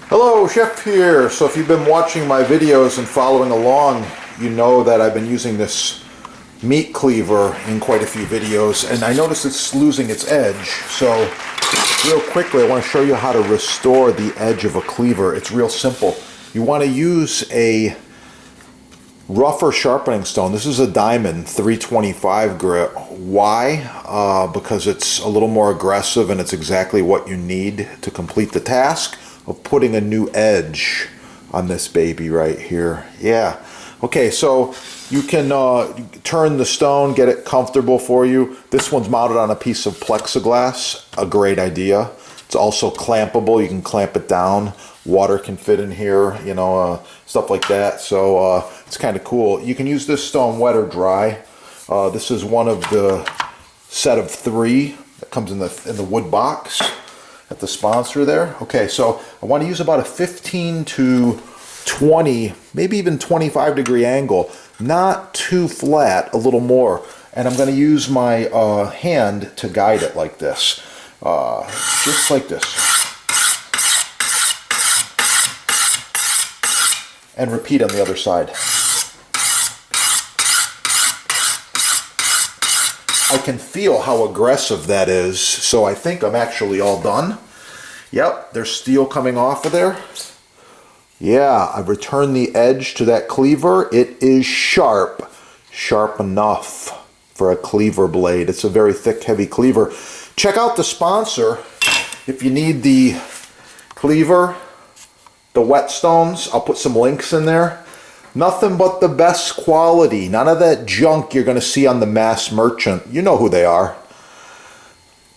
Hello, Chef here. So if you've been watching my videos and following along, you know that I've been using this meat cleaver in quite a few videos, and I noticed it's losing its edge. So real quickly, I want to show you how to restore the edge of a cleaver. It's real simple. You want to use a rougher sharpening stone. This is a diamond 325 grit. Why? Because it's a little more aggressive and it's exactly what you need to complete the task of putting a new edge on this baby right here. Yeah. Okay, so you can turn the stone, get it comfortable for you. This one's mounted on a piece of plexiglass, a great idea. It's also clampable. You can clamp it down. Water can fit in here, you know, stuff like that. So it's kind of cool. You can use this stone wet or dry. This is one of the set of 3 that comes in the wood box at the sponsor there. Okay, so I want to use about a 15 to 20, maybe even 25 degree angle. Not too flat, a little more. And I'm going to use my hand to guide it like this. Just like this. And repeat on the other side. I can feel how aggressive that is, so I think I'm actually all done. Yep, there's steel coming off of there. Yeah, I've returned the edge to that cleaver. It is sharp enough for a cleaver blade. It's a very thick, heavy cleaver. Check out the sponsor if you need the cleaver, the whetstones. I'll put some links in there. Nothing but the best quality. None of that junk you're going to see on the mass merchant. You know who they are.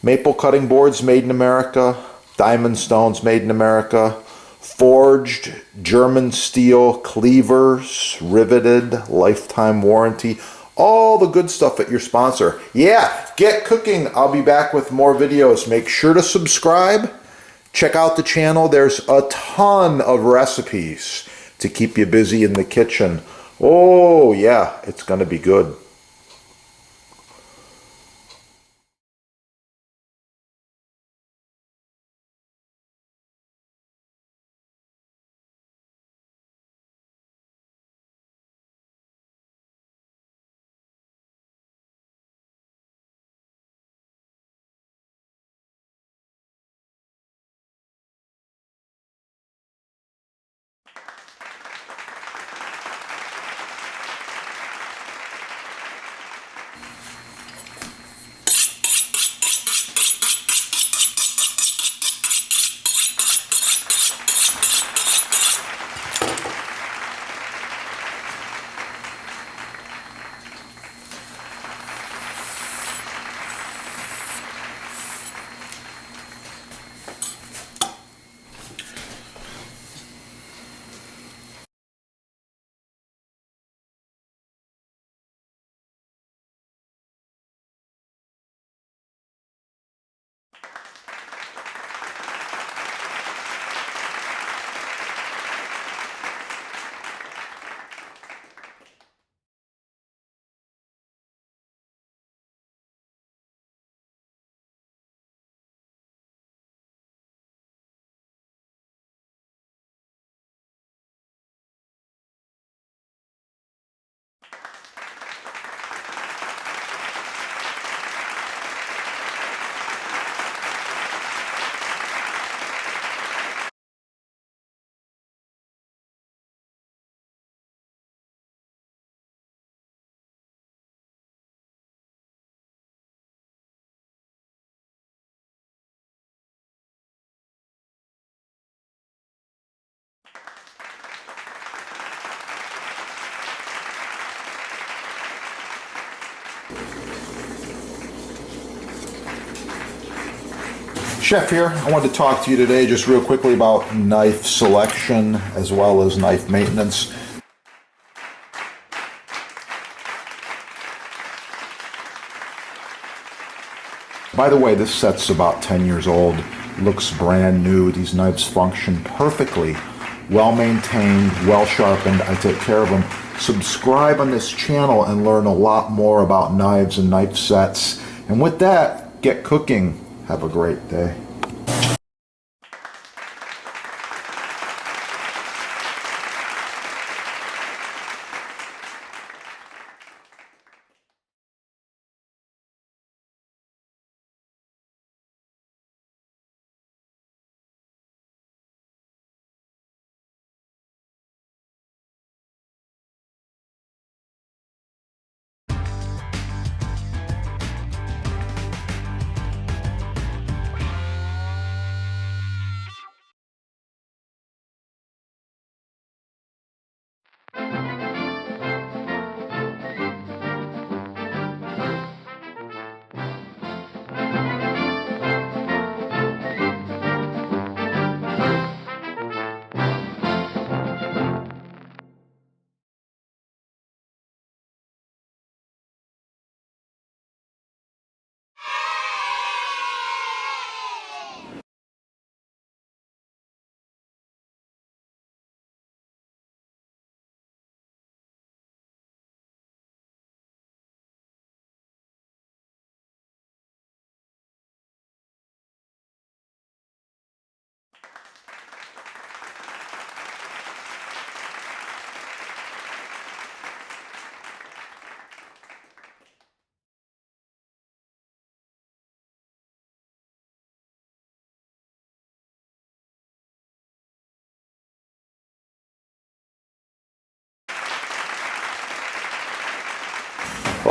Maple cutting boards made in America. Diamond stones made in America. Forged German steel cleavers, riveted, lifetime warranty. All the good stuff at your sponsor. Yeah, get cooking. I'll be back with more videos. Make sure to subscribe. Check out the channel. There's a ton of recipes to keep you busy in the kitchen. Oh yeah, it's gonna be good. Chef here. I wanted to talk to you today just real quickly about knife selection as well as knife maintenance. By the way, this set's about 10 years old. Looks brand new. These knives function perfectly. Well maintained, well sharpened. I take care of them. Subscribe on this channel and learn a lot more about knives and knife sets. And with that, get cooking. Have a great day.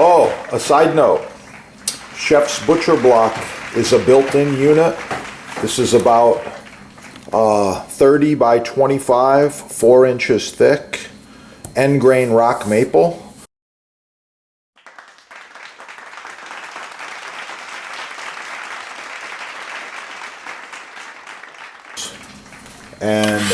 Oh, a side note. Chef's Butcher Block is a built-in unit. This is about 30 by 25, 4 inches thick, end grain rock maple. And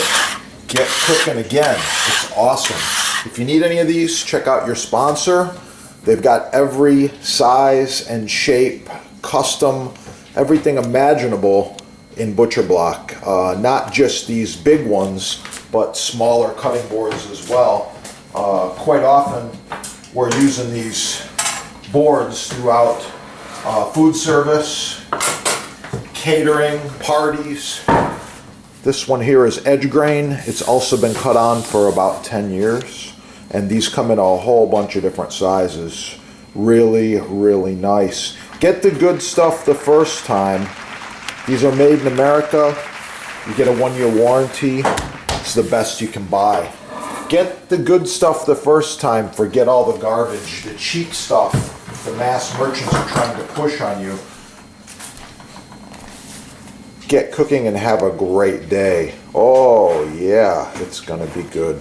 get cooking again. It's awesome. If you need any of these, check out your sponsor. They've got every size and shape, custom, everything imaginable in Butcher Block. Not just these big ones, but smaller cutting boards as well. Quite often we're using these boards throughout food service, catering, parties. This one here is edge grain. It's also been cut on for about 10 years. And these come in a whole bunch of different sizes. Really, really nice. Get the good stuff the first time. These are made in America. You get a 1-year warranty. It's the best you can buy. Get the good stuff the first time. Forget all the garbage, the cheap stuff the mass merchants are trying to push on you. Get cooking and have a great day. Oh yeah, it's gonna be good.